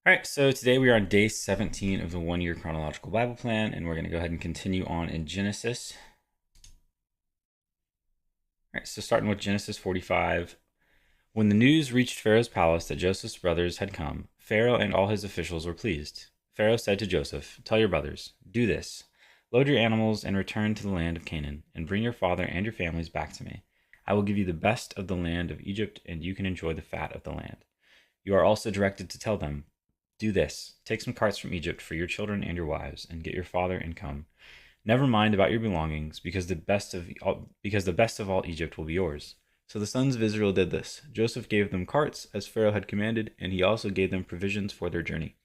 All right, so today we are on day 17 of the 1 year chronological Bible plan, and we're going to go ahead and continue on in Genesis. All right, so starting with Genesis 45. When the news reached Pharaoh's palace that Joseph's brothers had come, Pharaoh and all his officials were pleased. Pharaoh said to Joseph, "Tell your brothers, do this. Load your animals and return to the land of Canaan, and bring your father and your families back to me. I will give you the best of the land of Egypt, and you can enjoy the fat of the land." You are also directed to tell them, "Do this: take some carts from Egypt for your children and your wives, and get your father and come. Never mind about your belongings, because the best of all Egypt will be yours." So the sons of Israel did this. Joseph gave them carts, as Pharaoh had commanded, and he also gave them provisions for their journey.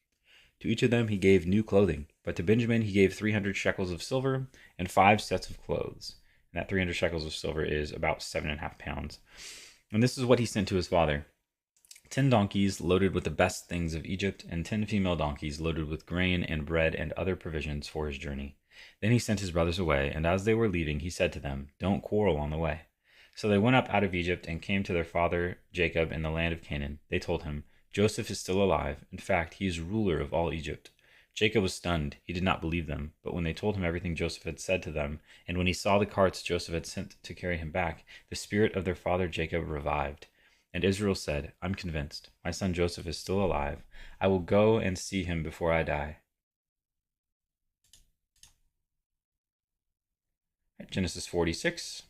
To each of them he gave new clothing, but to Benjamin he gave 300 shekels of silver and 5 sets of clothes. And that 300 shekels of silver is about 7.5 pounds. And this is what he sent to his father: 10 donkeys loaded with the best things of Egypt, and 10 female donkeys loaded with grain and bread and other provisions for his journey. Then he sent his brothers away, and as they were leaving, he said to them, "Don't quarrel on the way." So they went up out of Egypt and came to their father Jacob in the land of Canaan. They told him, "Joseph is still alive. In fact, he is ruler of all Egypt." Jacob was stunned. He did not believe them. But when they told him everything Joseph had said to them, and when he saw the carts Joseph had sent to carry him back, the spirit of their father Jacob revived. And Israel said, "I'm convinced. My son Joseph is still alive. I will go and see him before I die." Genesis 46.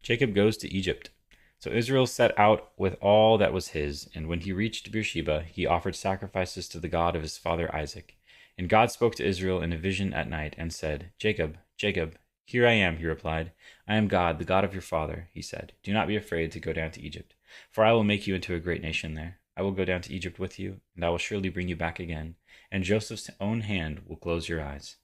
Jacob goes to Egypt. So Israel set out with all that was his, and when he reached Beersheba, he offered sacrifices to the God of his father Isaac. And God spoke to Israel in a vision at night and said, "Jacob, Jacob." "Here I am," he replied. "I am God, the God of your father," he said. "Do not be afraid to go down to Egypt, for I will make you into a great nation there. I will go down to Egypt with you, and I will surely bring you back again, and Joseph's own hand will close your eyes."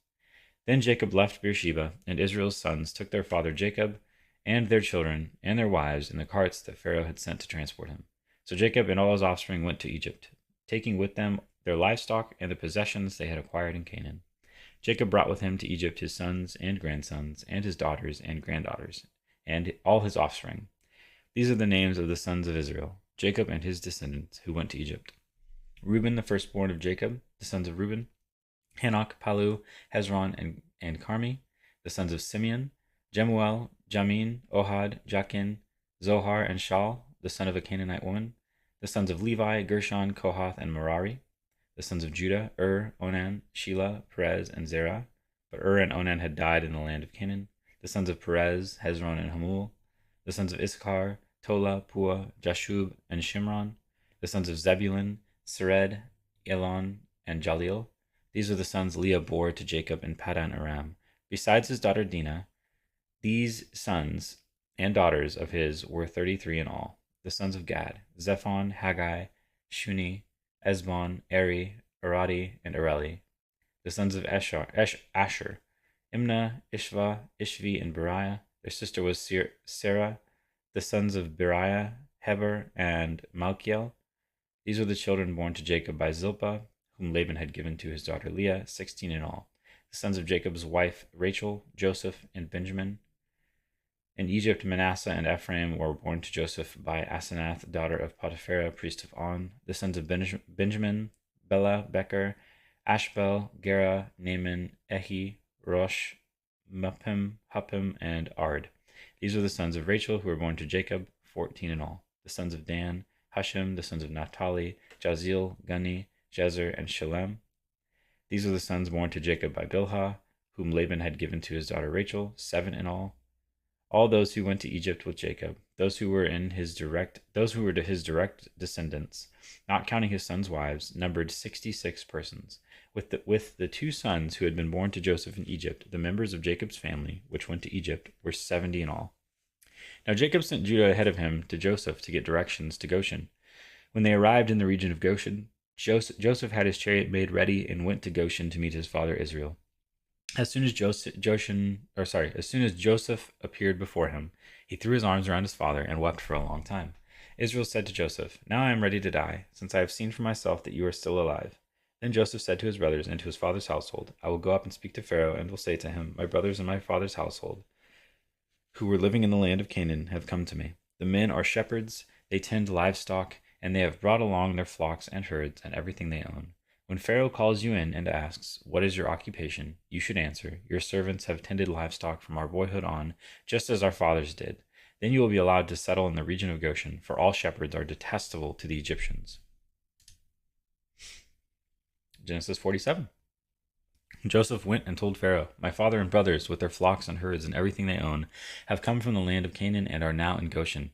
Then Jacob left Beersheba, and Israel's sons took their father Jacob and their children and their wives in the carts that Pharaoh had sent to transport him. So Jacob and all his offspring went to Egypt, taking with them their livestock and the possessions they had acquired in Canaan. Jacob brought with him to Egypt his sons and grandsons, and his daughters and granddaughters, and all his offspring. These are the names of the sons of Israel, Jacob and his descendants, who went to Egypt: Reuben, the firstborn of Jacob, the sons of Reuben; Hanok, Palu, Hezron, and Carmi, the sons of Simeon; Jemuel, Jamin, Ohad, Jachin, Zohar, and Shaul, the son of a Canaanite woman; the sons of Levi, Gershon, Kohath, and Merari; the sons of Judah, Onan, Shelah, Perez, and Zerah. But and Onan had died in the land of Canaan. The sons of Perez, Hezron, and Hamul; the sons of Issachar, Tola, Pua, Jashub, and Shimron; the sons of Zebulun, Sered, Elon, and Jalil. These are the sons Leah bore to Jacob in Paddan Aram. Besides his daughter Dinah, these sons and daughters of his were 33 in all. The sons of Gad: Zephon, Haggai, Shuni, Esbon, Eri, Aradi, and Areli. The sons of Asher: Imnah, Ishva, Ishvi, and Beriah. Their sister was Sarah. The sons of Beriah: Heber and Malkiel. These were the children born to Jacob by Zilpah, whom Laban had given to his daughter Leah, 16 in all. The sons of Jacob's wife Rachel: Joseph and Benjamin. In Egypt, Manasseh and Ephraim were born to Joseph by Asenath, daughter of Potipharah, priest of On. The sons of Benjamin: Bela, Becher, Ashbel, Gera, Naaman, Ehi, Rosh, Muppim, Huppim, and Ard. These were the sons of Rachel, who were born to Jacob, 14 in all. The sons of Dan: Hashem. The sons of Naphtali: Jazil, Guni, Jezer, and Shalem. These were the sons born to Jacob by Bilhah, whom Laban had given to his daughter Rachel, 7 in all. All those who went to Egypt with Jacob, those who were his direct descendants, not counting his sons' wives, numbered 66 persons. With the 2 sons who had been born to Joseph in Egypt, the members of Jacob's family, which went to Egypt, were 70 in all. Now Jacob sent Judah ahead of him to Joseph to get directions to Goshen. When they arrived in the region of Goshen, Joseph had his chariot made ready and went to Goshen to meet his father Israel. As soon as Joseph appeared before him, he threw his arms around his father and wept for a long time. Israel said to Joseph, "Now I am ready to die, since I have seen for myself that you are still alive." Then Joseph said to his brothers and to his father's household, "I will go up and speak to Pharaoh, and will say to him, 'My brothers and my father's household, who were living in the land of Canaan, have come to me. The men are shepherds, they tend livestock, and they have brought along their flocks and herds and everything they own. When Pharaoh calls you in and asks, 'What is your occupation?' you should answer, 'Your servants have tended livestock from our boyhood on, just as our fathers did.' Then you will be allowed to settle in the region of Goshen, for all shepherds are detestable to the Egyptians." Genesis 47. Joseph went and told Pharaoh, "My father and brothers, with their flocks and herds and everything they own, have come from the land of Canaan and are now in Goshen."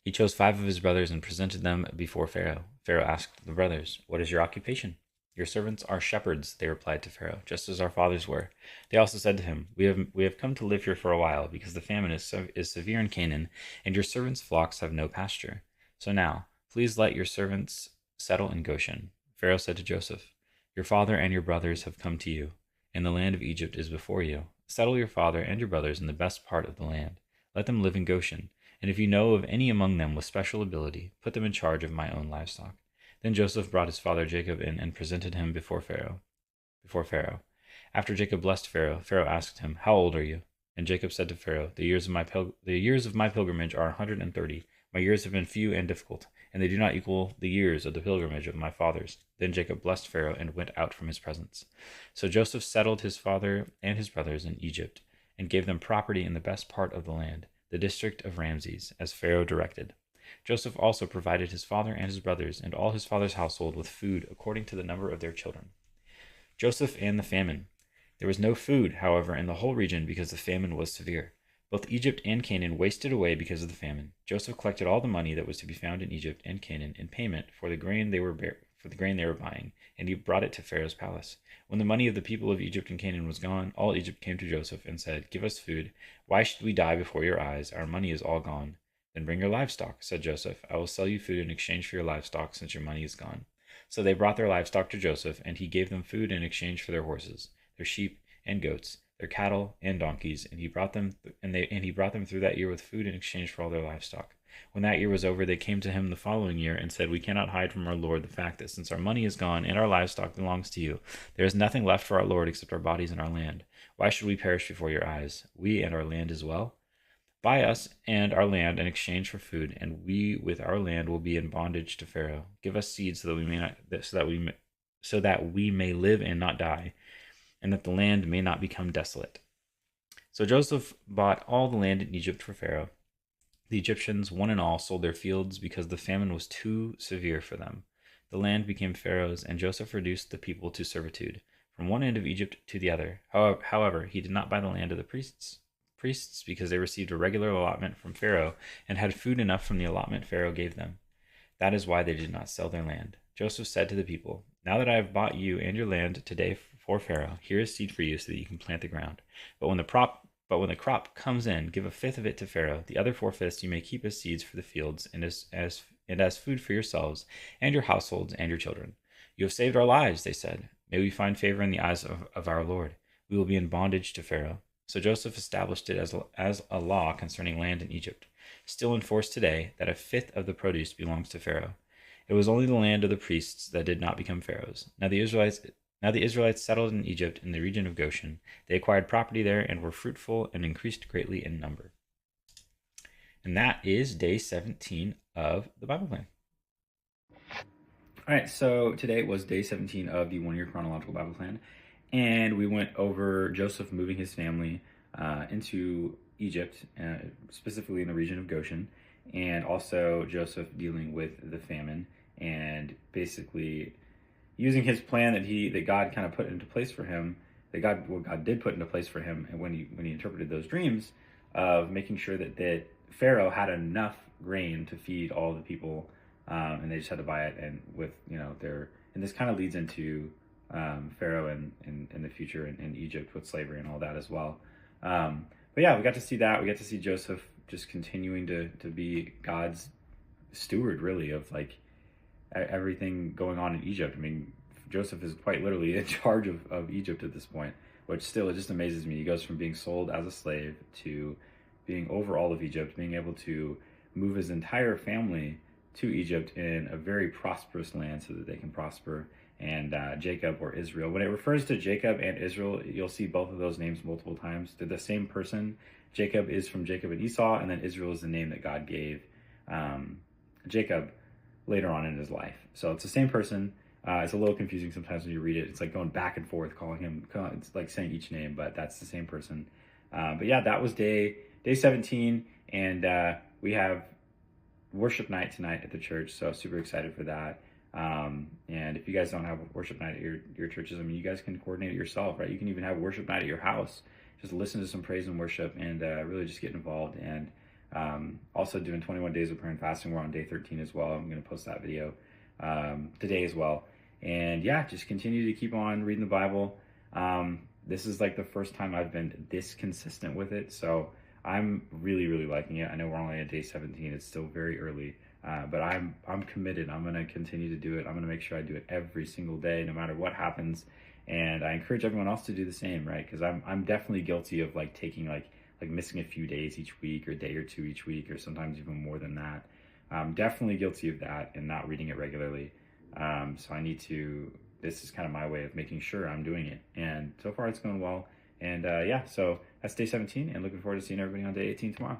He chose 5 of his brothers and presented them before Pharaoh. Pharaoh asked the brothers, "What is your occupation?" "Your servants are shepherds," they replied to Pharaoh, "just as our fathers were." They also said to him, We have come to live here for a while, because the famine is severe in Canaan, and your servants' flocks have no pasture. So now, please let your servants settle in Goshen." Pharaoh said to Joseph, "Your father and your brothers have come to you, and the land of Egypt is before you. Settle your father and your brothers in the best part of the land. Let them live in Goshen, and if you know of any among them with special ability, put them in charge of my own livestock." Then Joseph brought his father Jacob in and presented him before Pharaoh. After Jacob blessed Pharaoh, Pharaoh asked him, "How old are you?" And Jacob said to Pharaoh, The years of my pilgrimage are 130. My years have been few and difficult, and they do not equal the years of the pilgrimage of my fathers." Then Jacob blessed Pharaoh and went out from his presence. So Joseph settled his father and his brothers in Egypt, and gave them property in the best part of the land, the district of Ramses, as Pharaoh directed. Joseph also provided his father and his brothers and all his father's household with food according to the number of their children. Joseph and the famine. There was no food, however, in the whole region because the famine was severe. Both Egypt and Canaan wasted away because of the famine. Joseph collected all the money that was to be found in Egypt and Canaan in payment for the grain they were buying, and he brought it to Pharaoh's palace. When the money of the people of Egypt and Canaan was gone, all Egypt came to Joseph and said, "Give us food. Why should we die before your eyes? Our money is all gone." "Then bring your livestock," said Joseph. "I will sell you food in exchange for your livestock, since your money is gone." So they brought their livestock to Joseph, and he gave them food in exchange for their horses, their sheep and goats, their cattle and donkeys, and he brought them through that year with food in exchange for all their livestock. When that year was over, they came to him the following year and said, "We cannot hide from our lord the fact that since our money is gone and our livestock belongs to you, there is nothing left for our lord except our bodies and our land. Why should we perish before your eyes, we and our land as well? Buy us and our land in exchange for food, and we with our land will be in bondage to Pharaoh. Give us seed so that we may live and not die, and that the land may not become desolate." So Joseph bought all the land in Egypt for Pharaoh. The Egyptians, one and all, sold their fields because the famine was too severe for them. The land became Pharaoh's, and Joseph reduced the people to servitude, from one end of Egypt to the other. However, he did not buy the land of the priests because they received a regular allotment from Pharaoh and had food enough from the allotment Pharaoh gave them. That is why they did not sell their land. Joseph said to the people, "Now that I have bought you and your land today for Pharaoh, here is seed for you so that you can plant the ground. But when the crop comes in, give a fifth of it to Pharaoh. The other 4/5 you may keep as seeds for the fields and as food for yourselves and your households and your children." "You have saved our lives," they said. "May we find favor in the eyes of our Lord. We will be in bondage to Pharaoh." So Joseph established it as a law concerning land in Egypt, still in force today, that a fifth of the produce belongs to Pharaoh. It was only the land of the priests that did not become Pharaoh's. Now the Israelites settled in Egypt in the region of Goshen. They acquired property there and were fruitful and increased greatly in number. And that is day 17 of the Bible plan. All right, so today was day 17 of the 1 year chronological Bible plan. And we went over Joseph moving his family into Egypt, specifically in the region of Goshen, and also Joseph dealing with the famine and basically using his plan that God kind of put into place for him, God did put into place for him, and when he interpreted those dreams, of making sure that Pharaoh had enough grain to feed all the people, and they just had to buy it, and with and this kind of leads into Pharaoh in the future in Egypt with slavery and all that as well. But yeah, we got to see that. We got to see Joseph just continuing to be God's steward, really, of like everything going on in Egypt. I mean, Joseph is quite literally in charge of Egypt at this point, which still, it just amazes me. He goes from being sold as a slave to being over all of Egypt, being able to move his entire family to Egypt in a very prosperous land so that they can prosper. And Jacob, or Israel. When it refers to Jacob and Israel, you'll see both of those names multiple times. They're the same person. Jacob is from Jacob and Esau, and then Israel is the name that God gave Jacob later on in his life. So it's the same person. It's a little confusing sometimes when you read it. It's like going back and forth, calling him. It's like saying each name, but that's the same person. But yeah, that was day 17, and we have worship night tonight at the church. So super excited for that. And if you guys don't have worship night at your churches, I mean, you guys can coordinate it yourself, right? You can even have worship night at your house. Just listen to some praise and worship, and really just get involved. And also doing 21 days of prayer and fasting. We're on day 13 as well. I'm going to post that video today as well. And yeah, just continue to keep on reading the Bible. This is like the first time I've been this consistent with it. So I'm really, really liking it. I know we're only at day 17. It's still very early. But I'm committed. I'm going to continue to do it. I'm going to make sure I do it every single day, no matter what happens. And I encourage everyone else to do the same, right? Because I'm definitely guilty of like taking like missing a few days each week, or a day or two each week, or sometimes even more than that. I'm definitely guilty of that and not reading it regularly. So I need to. This is kind of my way of making sure I'm doing it. And so far it's going well. And yeah, so that's day 17, and looking forward to seeing everybody on day 18 tomorrow.